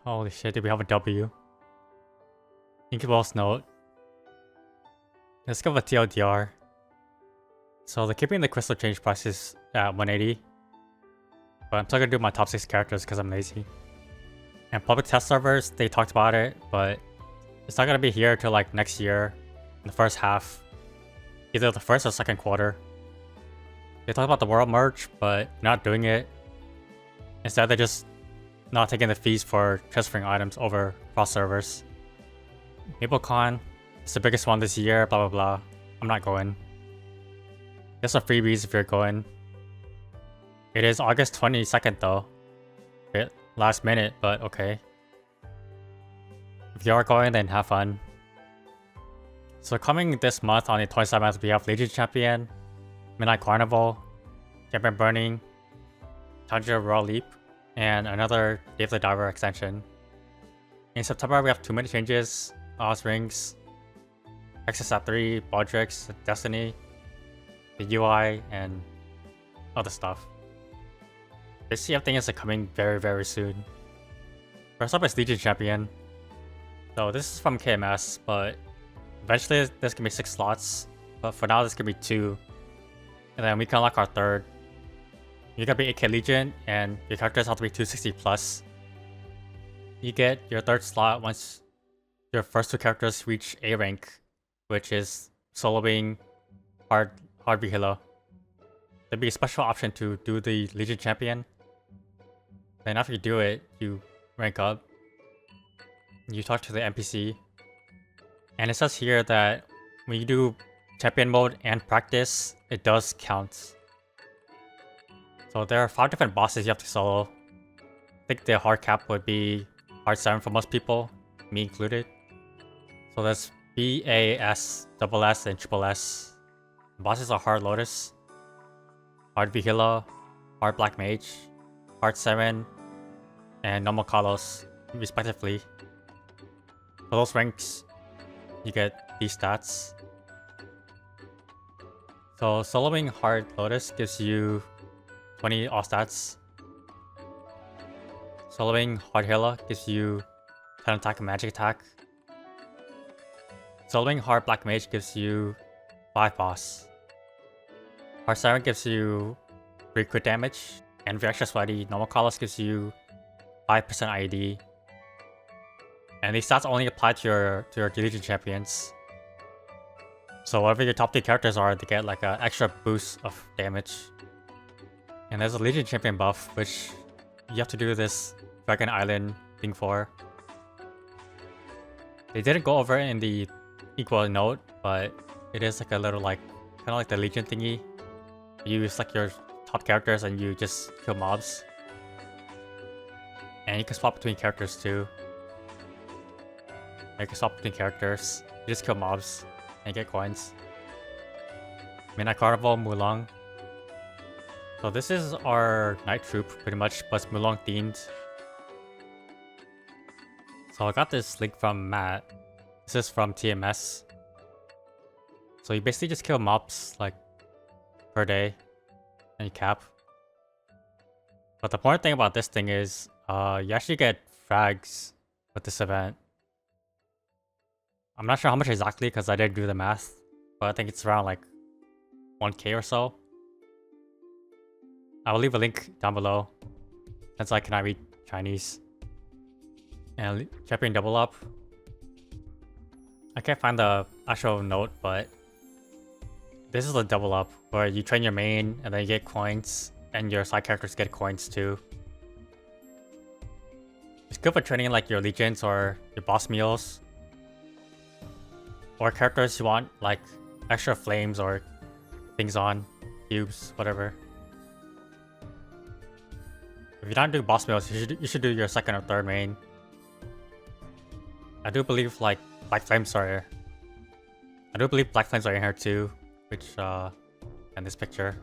Holy shit, did we have a W? Inkwell's note. Let's go with TLDR. So they're keeping the crystal change prices at 180. But I'm still gonna do my top 6 characters because I'm lazy. And public test servers, they talked about it, but it's not gonna be here till like next year, in the first half. Either the first or second quarter. They talked about the world merge, but not doing it. Instead, they're just not taking the fees for transferring items over cross servers. MapleCon, it's the biggest one this year, blah blah blah. I'm not going. There's some freebies if you're going. It is August 22nd though. Bit last minute, but okay. If you are going, then have fun. So coming this month on the 27th, we have Legion Champion, Midnight Carnival, Champion Burning, Tundra Royal Leap, and another Dave the Diver extension. In September, we have 2-minute changes, Oz Rings, XSAT 3, Baldrix, Destiny, the UI, and other stuff. Basically, everything is coming very, very soon. First up is Legion Champion. So this is from KMS, but eventually there's gonna be 6 slots. But for now, there's gonna be 2. And then we can unlock our 3rd. You gotta be 8k Legion, and your characters have to be 260 plus. You get your 3rd slot once your first 2 characters reach A rank, which is soloing hard Vigila. There'll be a special option to do the Legion Champion. Then after you do it, you rank up. You talk to the NPC. And it says here that when you do champion mode and practice, it does count. So there are 5 different bosses you have to solo. I think the hard cap would be hard 7 for most people, me included. So there's B, A, S, double S, and triple S. The bosses are Hard Lotus, Hard Vigila, Hard Black Mage, Hard 7, and Normal Kalos, respectively. For those ranks, you get these stats. So soloing Hard Lotus gives you 20 all stats. Soloing Hard Hela gives you 10 attack and magic attack. Soloing Hard Black Mage gives you 5 boss. Hard 7 gives you 3 crit damage. And if you're extra sweaty, Normal Kalos gives you 5% IED. And these stats only apply to your Legion champions. So whatever your top 3 characters are, they get like an extra boost of damage. And there's a Legion champion buff, which you have to do this Dragon Island thing for. They didn't go over it in the Inkwell note, but it is like a little like, kind of like the Legion thingy. You use like your top characters and you just kill mobs. And you can swap between characters too. You can swap between characters. You just kill mobs and get coins. Midnight Carnival, Mulong. So this is our Night Troupe pretty much, but it's Mulong themed. So I got this link from Matt. This is from TMS. So you basically just kill mobs like per day and you cap. But the important thing about this thing is you actually get frags with this event. I'm not sure how much exactly because I didn't do the math, but I think it's around like 1k or so. I will leave a link down below since I cannot read Chinese. And champion double up. I can't find the actual note, but this is a double up where you train your main and then you get coins and your side characters get coins too. It's good for training like your legions or your boss meals. Or characters you want like extra flames or things on, cubes, whatever. If you don't do boss meals, you should do your second or third main. I do believe like Black Flames are here. I do believe Black Flames are in here too, which in this picture.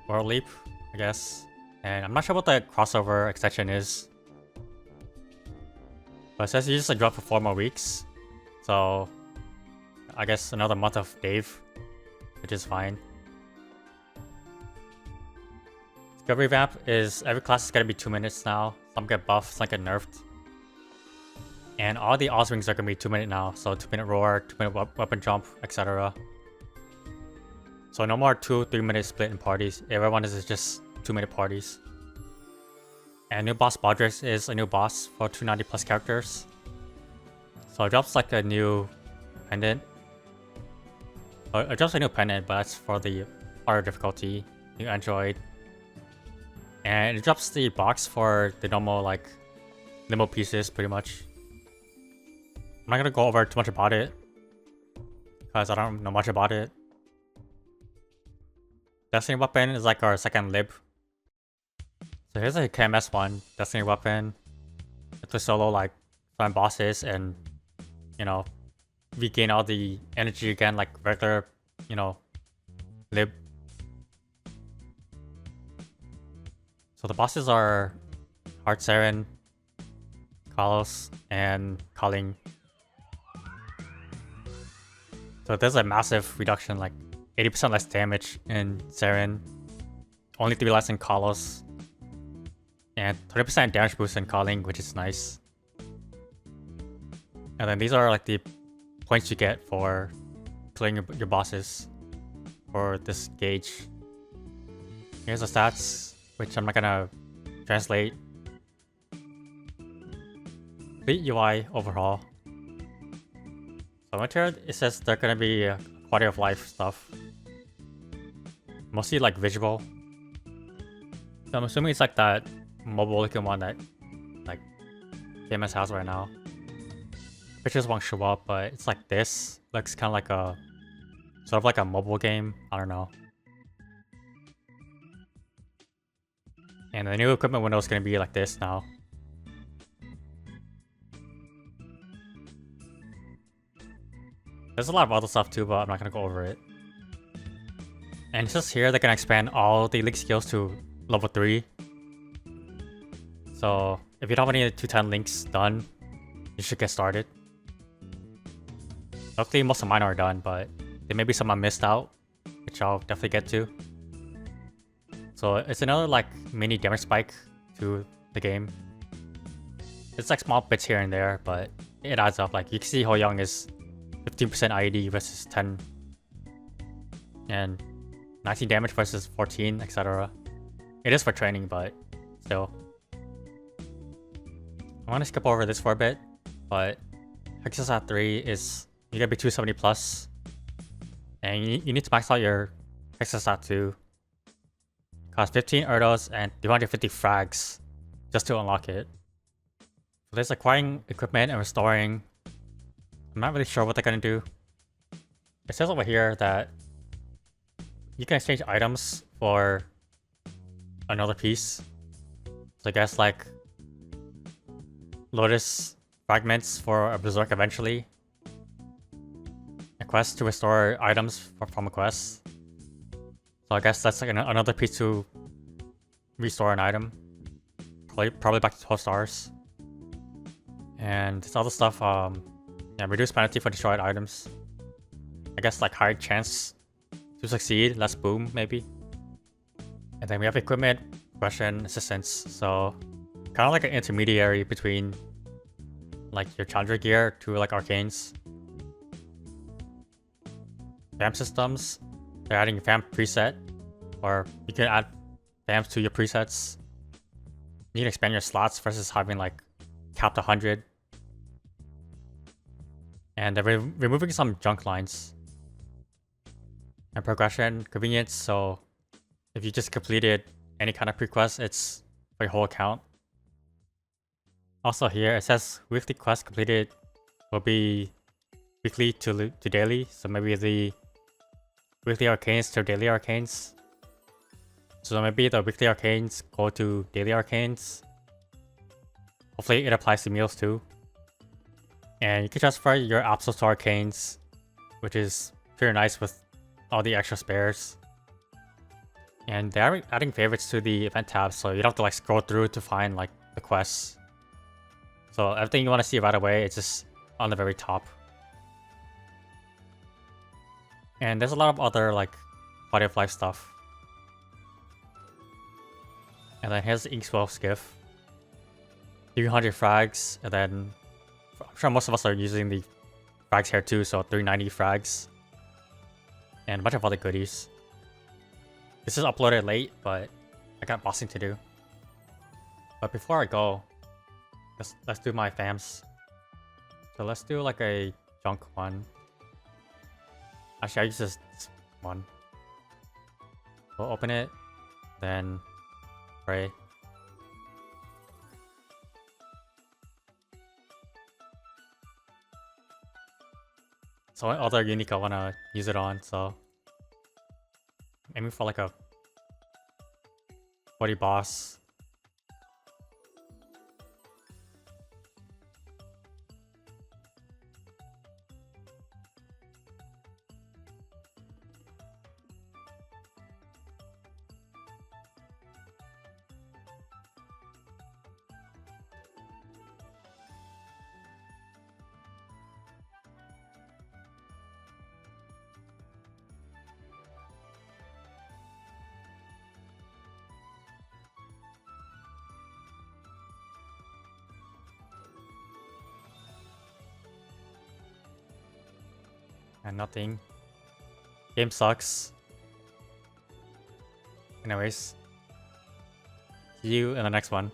World Leap, I guess. And I'm not sure what the crossover extension is. But it says you just like drop for 4 more weeks. So I guess another month of Dave, which is fine. Skill revamp is every class is gonna be 2 minutes now. some get buffed, some get nerfed. And all the Oz rings are gonna be 2-minute now, so 2-minute roar, 2-minute weapon jump, etc. So no more 2-3 minute split in parties. Everyone is just 2-minute parties. And new boss Baldrix is a new boss for 290 plus characters. So it drops like a new pendant. It drops a new pendant, but that's for the harder difficulty, new android. And it drops the box for the normal like limo pieces pretty much. I'm not gonna go over too much about it because I don't know much about it. Destiny weapon is like our second lib. So here's a TMS one, Destiny weapon. It's a solo like find bosses and you know regain all the energy again like regular, you know, lib. So the bosses are Heart Saren, Kalos, and Kaling. So there's a massive reduction, like 80% less damage in Saren, only 3 less in Kalos, and 20% damage boost in Kaling, which is nice. And then these are like the points you get for killing your bosses for this gauge. Here's the stats, which I'm not gonna translate. Complete UI overhaul. So right here, it says they're gonna be quality of life stuff. Mostly like visual. So I'm assuming it's like that mobile looking one that like TMS has right now. Pictures won't show up, but it's like this. Looks kind of like a sort of like a mobile game. I don't know. And the new equipment window is gonna be like this now. There's a lot of other stuff too, but I'm not gonna go over it. And it's just here they're gonna expand all the league skills to level 3. So if you don't have any 210 links done, you should get started. Luckily most of mine are done, but there may be some I missed out, which I'll definitely get to. So it's another like mini damage spike to the game. It's like small bits here and there, but it adds up. Like you can see Ho Young is 15% IED versus 10 and 19 damage versus 14, etc. It is for training, but still. I want to skip over this for a bit, but Hexasat 3 is you gotta be 270 plus, and you need to max out your Hexasat 2. Cost 15 Erdos and 350 frags just to unlock it. So there's acquiring equipment and restoring. I'm not really sure what they're gonna do. It says over here that you can exchange items for another piece. So I guess like Lotus fragments for a Berserk eventually. A quest to restore items from a quest. So I guess that's like another piece to restore an item. Probably back to 12 stars. And this other stuff, yeah, reduce penalty for destroyed items. I guess like higher chance to succeed, less boom maybe. And then we have equipment, progression, assistance. So kind of like an intermediary between like your challenger gear to like arcanes. Fam systems, they're adding fam preset, or you can add fams to your presets. You can expand your slots versus having like capped 100. And they're removing some junk lines. And progression, convenience, so if you just completed any kind of pre-quest, it's for your whole account. Also here, it says weekly quest completed will be weekly to daily, so maybe the weekly arcanes to daily arcanes. So maybe the weekly arcanes go to daily arcanes. Hopefully it applies to meals too. And you can transfer your Absol to arcanes, which is pretty nice with all the extra spares. And they're adding favorites to the event tab, so you don't have to like scroll through to find like the quests. So everything you want to see right away, it's just on the very top. And there's a lot of other like quality of life stuff. And then here's the Inkwell skiff. 300 frags, and then I'm sure most of us are using the frags here too, so 390 frags. And a bunch of other goodies. This is uploaded late, but I got bossing to do. But before I go, let's do my fams. So let's do like a junk one. Actually, I use this one. We'll open it, then pray. So what other unique I wanna use it on, so I'm aiming for like a 40 boss. And nothing. Game sucks. Anyways, see you in the next one.